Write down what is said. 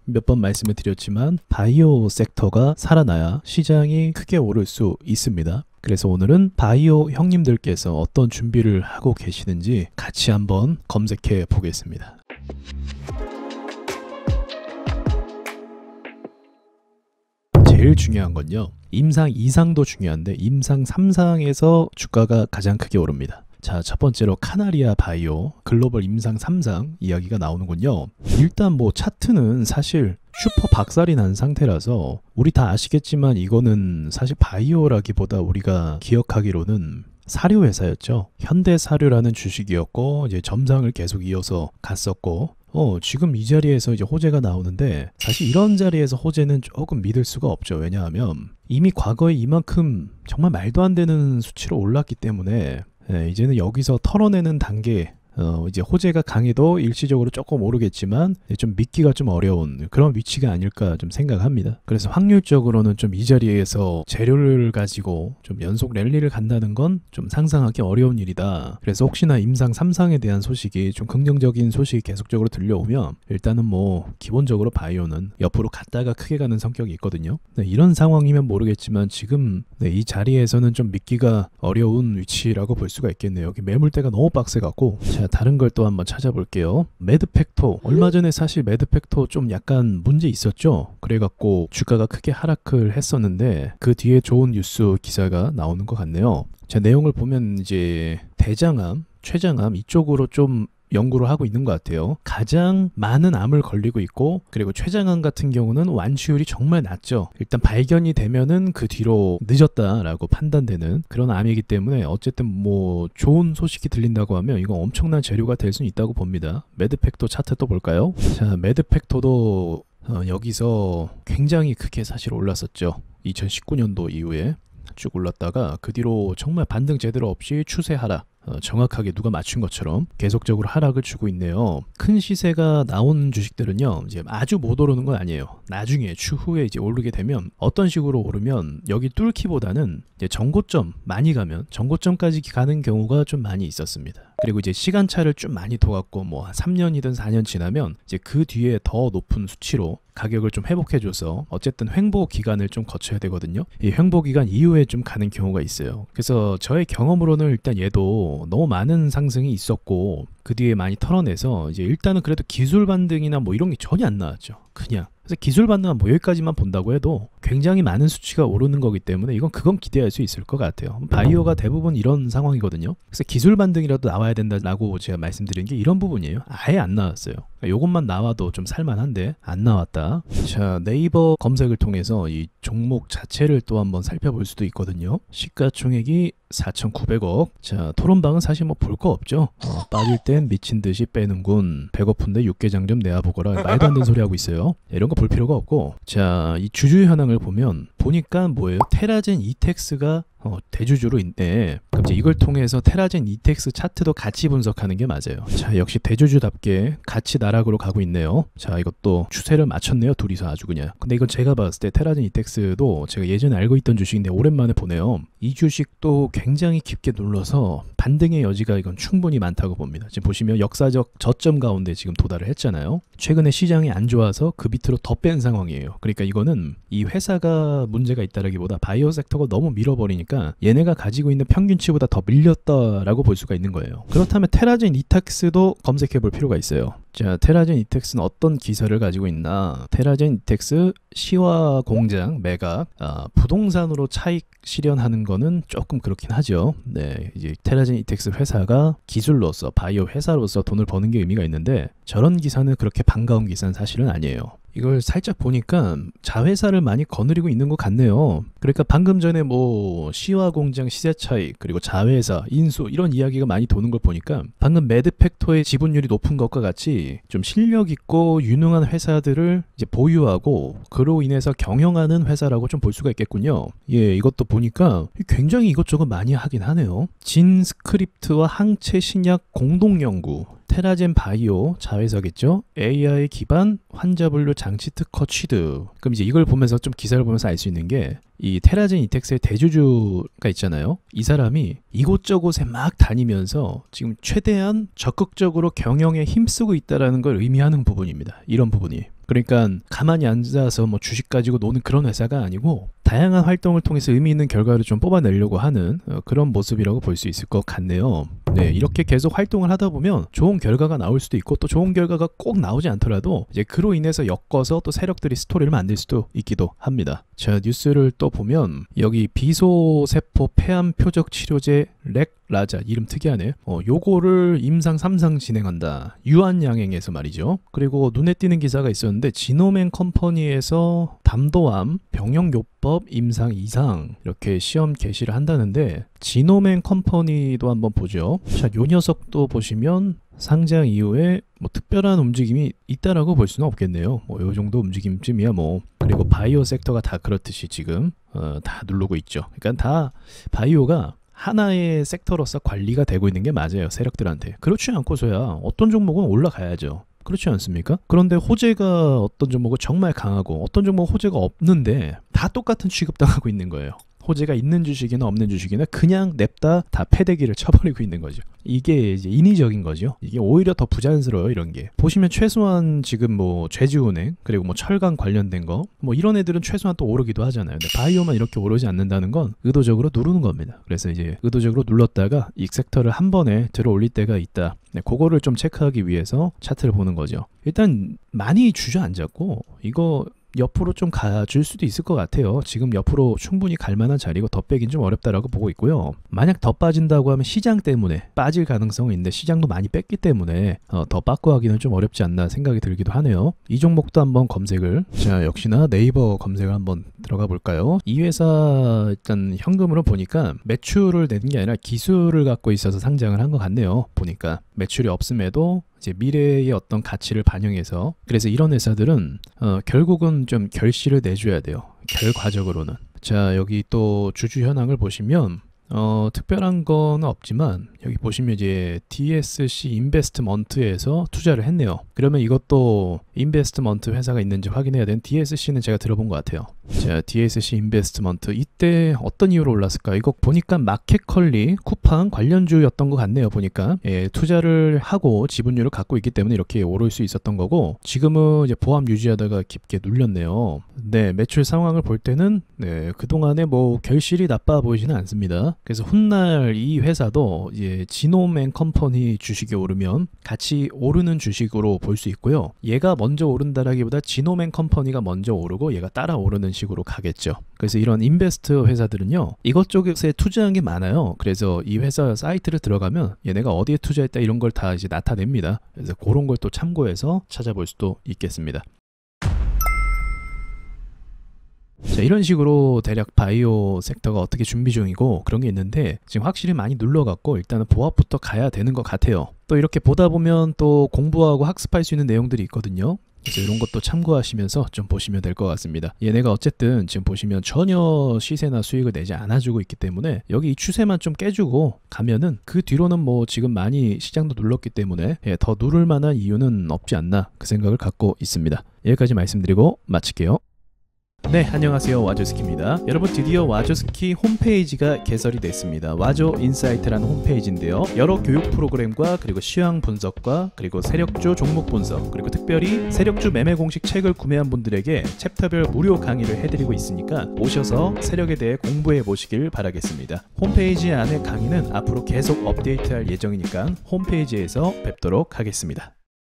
몇 번 말씀을 드렸지만 바이오 섹터가 살아나야 시장이 크게 오를 수 있습니다. 그래서 오늘은 바이오 형님들께서 어떤 준비를 하고 계시는지 같이 한번 검색해 보겠습니다. 제일 중요한 건요, 임상 2상도 중요한데 임상 3상에서 주가가 가장 크게 오릅니다. 자, 첫 번째로 카나리아 바이오 글로벌 임상 3상 이야기가 나오는군요. 일단 뭐 차트는 사실 슈퍼 박살이 난 상태라서 우리 다 아시겠지만 이거는 사실 바이오라기보다 우리가 기억하기로는 사료 회사였죠. 현대사료라는 주식이었고 이제 점상을 계속 이어서 갔었고, 지금 이 자리에서 이제 호재가 나오는데 사실 이런 자리에서 호재는 조금 믿을 수가 없죠. 왜냐하면 이미 과거에 이만큼 정말 말도 안 되는 수치로 올랐기 때문에 이제는 여기서 털어내는 단계, 이제 호재가 강해도 일시적으로 조금 오르겠지만 좀 믿기가 좀 어려운 그런 위치가 아닐까 좀 생각합니다. 그래서 확률적으로는 좀 이 자리에서 재료를 가지고 좀 연속 랠리를 간다는 건 좀 상상하기 어려운 일이다. 그래서 혹시나 임상 3상에 대한 소식이 좀 긍정적인 소식이 계속적으로 들려오면 일단은 뭐 기본적으로 바이오는 옆으로 갔다가 크게 가는 성격이 있거든요. 이런 상황이면 모르겠지만 지금 이 자리에서는 좀 믿기가 어려운 위치라고 볼 수가 있겠네요. 여기 매물대가 너무 빡세갖고. 자, 다른 걸 또 한번 찾아볼게요. 매드팩토, 얼마 전에 사실 매드팩토 좀 약간 문제 있었죠. 그래갖고 주가가 크게 하락을 했었는데 그 뒤에 좋은 뉴스 기사가 나오는 것 같네요. 자, 내용을 보면 이제 대장암, 췌장암 이쪽으로 좀 연구를 하고 있는 것 같아요. 가장 많은 암을 걸리고 있고, 그리고 췌장암 같은 경우는 완치율이 정말 낮죠. 일단 발견이 되면은 그 뒤로 늦었다라고 판단되는 그런 암이기 때문에 어쨌든 뭐 좋은 소식이 들린다고 하면 이건 엄청난 재료가 될 수 있다고 봅니다. 매드팩토 차트 또 볼까요? 자, 매드팩토도 여기서 굉장히 크게 사실 올랐었죠. 2019년도 이후에 쭉 올랐다가 그 뒤로 정말 반등 제대로 없이 추세 하락, 정확하게 누가 맞춘 것처럼 계속적으로 하락을 주고 있네요. 큰 시세가 나온 주식들은요, 이제 아주 못 오르는 건 아니에요. 나중에 추후에 이제 오르게 되면 어떤 식으로 오르면 여기 뚫기보다는 이제 정고점 많이 가면 정고점까지 가는 경우가 좀 많이 있었습니다. 그리고 이제 시간차를 좀 많이 둬갖고 뭐 3년이든 4년 지나면 이제 그 뒤에 더 높은 수치로 가격을 좀 회복해줘서 어쨌든 횡보 기간을 좀 거쳐야 되거든요. 이 횡보 기간 이후에 좀 가는 경우가 있어요. 그래서 저의 경험으로는 일단 얘도 너무 많은 상승이 있었고 그 뒤에 많이 털어내서 이제 일단은 그래도 기술 반등이나 뭐 이런 게 전혀 안 나왔죠. 그냥. 그래서 기술 반등은 뭐 여기까지만 본다고 해도 굉장히 많은 수치가 오르는 거기 때문에 그건 기대할 수 있을 것 같아요. 바이오가 대부분 이런 상황이거든요. 그래서 기술 반등이라도 나와야 된다라고 제가 말씀드린 게 이런 부분이에요. 아예 안 나왔어요. 요것만 나와도 좀 살만한데 안 나왔다. 자, 네이버 검색을 통해서 이 종목 자체를 또 한번 살펴볼 수도 있거든요. 시가총액이 4,900억. 자, 토론방은 사실 뭐 볼 거 없죠. 빠질 땐 미친 듯이 빼는군. 배고픈데 육개장 좀 내와보거라. 말도 안 되는 소리 하고 있어요. 이런 거 볼 필요가 없고. 자, 이 주주 현황을 보니까 뭐예요? 테라젠 이텍스가 대주주로 있네. 그럼 이제 이걸 통해서 테라젠 이텍스 차트도 같이 분석하는 게 맞아요. 자, 역시 대주주답게 같이 나락으로 가고 있네요. 자, 이것도 추세를 맞췄네요. 둘이서 아주 그냥. 근데 이건 제가 봤을 때 테라젠 이텍스도 제가 예전에 알고 있던 주식인데 오랜만에 보네요. 이 주식도 굉장히 깊게 눌러서 반등의 여지가 이건 충분히 많다고 봅니다. 지금 보시면 역사적 저점 가운데 지금 도달을 했잖아요. 최근에 시장이 안 좋아서 그 밑으로 더 뺀 상황이에요. 그러니까 이거는 이 회사가 문제가 있다라기보다 바이오 섹터가 너무 밀어버리니까 얘네가 가지고 있는 평균치보다 더 밀렸다라고 볼 수가 있는 거예요. 그렇다면 테라젠 이텍스도 검색해 볼 필요가 있어요. 자, 테라젠 이텍스는 어떤 기사를 가지고 있나? 테라젠 이텍스 시화 공장 매각, 부동산으로 차익 실현하는 거는 조금 그렇긴 하죠. 네, 이제 테라젠 이텍스 회사가 기술로서 바이오 회사로서 돈을 버는 게 의미가 있는데 저런 기사는 그렇게 반가운 기사는 사실은 아니에요. 이걸 살짝 보니까 자회사를 많이 거느리고 있는 것 같네요. 그러니까 방금 전에 뭐 시화공장 시세 차익 그리고 자회사 인수 이런 이야기가 많이 도는 걸 보니까 방금 매드팩토의 지분율이 높은 것과 같이 좀 실력 있고 유능한 회사들을 이제 보유하고 그로 인해서 경영하는 회사라고 좀 볼 수가 있겠군요. 예, 이것도 보니까 굉장히 이것저것 많이 하긴 하네요. 진스크립트와 항체 신약 공동 연구, 테라젠 바이오 자회사겠죠. AI 기반 환자 분류 장치 특허 취득. 그럼 이제 이걸 보면서 좀 기사를 보면서 알 수 있는 게 이 테라젠 이텍스의 대주주가 있잖아요. 이 사람이 이곳저곳에 막 다니면서 지금 최대한 적극적으로 경영에 힘쓰고 있다라는 걸 의미하는 부분입니다. 이런 부분이. 그러니까 가만히 앉아서 뭐 주식 가지고 노는 그런 회사가 아니고 다양한 활동을 통해서 의미 있는 결과를 좀 뽑아내려고 하는 그런 모습이라고 볼 수 있을 것 같네요. 네, 이렇게 계속 활동을 하다 보면 좋은 결과가 나올 수도 있고 또 좋은 결과가 꼭 나오지 않더라도 이제 그로 인해서 엮어서 또 세력들이 스토리를 만들 수도 있기도 합니다. 자, 뉴스를 또 보면 여기 비소세포 폐암 표적 치료제 렉라자, 이름 특이하네. 요거를 임상 3상 진행한다. 유한양행에서 말이죠. 그리고 눈에 띄는 기사가 있었는데 지노맨 컴퍼니에서 담도암 병용요법 임상 2상 이렇게 시험 개시를 한다는데 지노맨 컴퍼니도 한번 보죠. 자, 요 녀석도 보시면 상장 이후에 뭐 특별한 움직임이 있다라고 볼 수는 없겠네요. 뭐 요 정도 움직임쯤이야 뭐. 그리고 바이오 섹터가 다 그렇듯이 지금 다 누르고 있죠. 그러니까 다 바이오가 하나의 섹터로서 관리가 되고 있는 게 맞아요. 세력들한테. 그렇지 않고서야 어떤 종목은 올라가야죠. 그렇지 않습니까? 그런데 호재가 어떤 종목은 정말 강하고 어떤 종목은 호재가 없는데 다 똑같은 취급당하고 있는 거예요. 호재가 있는 주식이나 없는 주식이나 그냥 냅다 다 패대기를 쳐버리고 있는 거죠. 이게 이제 인위적인 거죠. 이게 오히려 더 부자연스러워요, 이런 게. 보시면 최소한 지금 뭐 제주은행 그리고 뭐 철강 관련된 거 뭐 이런 애들은 최소한 또 오르기도 하잖아요. 근데 바이오만 이렇게 오르지 않는다는 건 의도적으로 누르는 겁니다. 그래서 이제 의도적으로 눌렀다가 이 섹터를 한 번에 들어 올릴 때가 있다. 네, 그거를 좀 체크하기 위해서 차트를 보는 거죠. 일단 많이 주저앉았고 이거 옆으로 좀 가줄 수도 있을 것 같아요. 지금 옆으로 충분히 갈 만한 자리고 더 빼긴 좀 어렵다라고 보고 있고요. 만약 더 빠진다고 하면 시장 때문에 빠질 가능성은 있는데 시장도 많이 뺐기 때문에 더 빠꾸 하기는 좀 어렵지 않나 생각이 들기도 하네요. 이 종목도 한번 검색을, 자, 역시나 네이버 검색을 한번 들어가 볼까요? 이 회사 일단 현금으로 보니까 매출을 내는 게 아니라 기술을 갖고 있어서 상장을 한 것 같네요. 보니까 매출이 없음에도 이제 미래의 어떤 가치를 반영해서, 그래서 이런 회사들은 결국은 좀 결실을 내줘야 돼요. 결과적으로는. 자, 여기 또 주주 현황을 보시면 특별한 건 없지만 여기 보시면 이제 DSC 인베스트먼트에서 투자를 했네요. 그러면 이것도 인베스트먼트 회사가 있는지 확인해야 되는, DSC는 제가 들어본 것 같아요. 자, DSC 인베스트먼트 이때 어떤 이유로 올랐을까? 이거 보니까 마켓컬리 쿠팡 관련주였던 것 같네요. 보니까 투자를 하고 지분율을 갖고 있기 때문에 이렇게 오를 수 있었던 거고, 지금은 이제 보합 유지하다가 깊게 눌렸네요. 네, 매출 상황을 볼 때는 그동안에 뭐 결실이 나빠 보이지는 않습니다. 그래서 훗날 이 회사도 이제 지노맨 컴퍼니 주식이 오르면 같이 오르는 주식으로 볼 수 있고요. 얘가 먼저 오른다라기보다 지노맨 컴퍼니가 먼저 오르고 얘가 따라 오르는 식으로 가겠죠. 그래서 이런 인베스트 회사들은요, 이것저것에 투자한 게 많아요. 그래서 이 회사 사이트를 들어가면 얘네가 어디에 투자했다 이런 걸 다 이제 나타냅니다. 그래서 그런 걸 또 참고해서 찾아볼 수도 있겠습니다. 자, 이런 식으로 대략 바이오 섹터가 어떻게 준비 중이고 그런 게 있는데 지금 확실히 많이 눌러갖고 일단은 보합부터 가야 되는 것 같아요. 또 이렇게 보다 보면 또 공부하고 학습할 수 있는 내용들이 있거든요. 그래서 이런 것도 참고하시면서 좀 보시면 될 것 같습니다. 얘네가 어쨌든 지금 보시면 전혀 시세나 수익을 내지 않아주고 있기 때문에 여기 이 추세만 좀 깨주고 가면은 그 뒤로는 뭐 지금 많이 시장도 눌렀기 때문에 더 누를 만한 이유는 없지 않나, 그 생각을 갖고 있습니다. 여기까지 말씀드리고 마칠게요. 네, 안녕하세요. 와조스키입니다. 여러분, 드디어 와조스키 홈페이지가 개설이 됐습니다. 와조 인사이트라는 홈페이지인데요, 여러 교육 프로그램과 그리고 시황 분석과 그리고 세력주 종목 분석, 그리고 특별히 세력주 매매 공식 책을 구매한 분들에게 챕터별 무료 강의를 해드리고 있으니까 오셔서 세력에 대해 공부해 보시길 바라겠습니다. 홈페이지 안에 강의는 앞으로 계속 업데이트할 예정이니까 홈페이지에서 뵙도록 하겠습니다.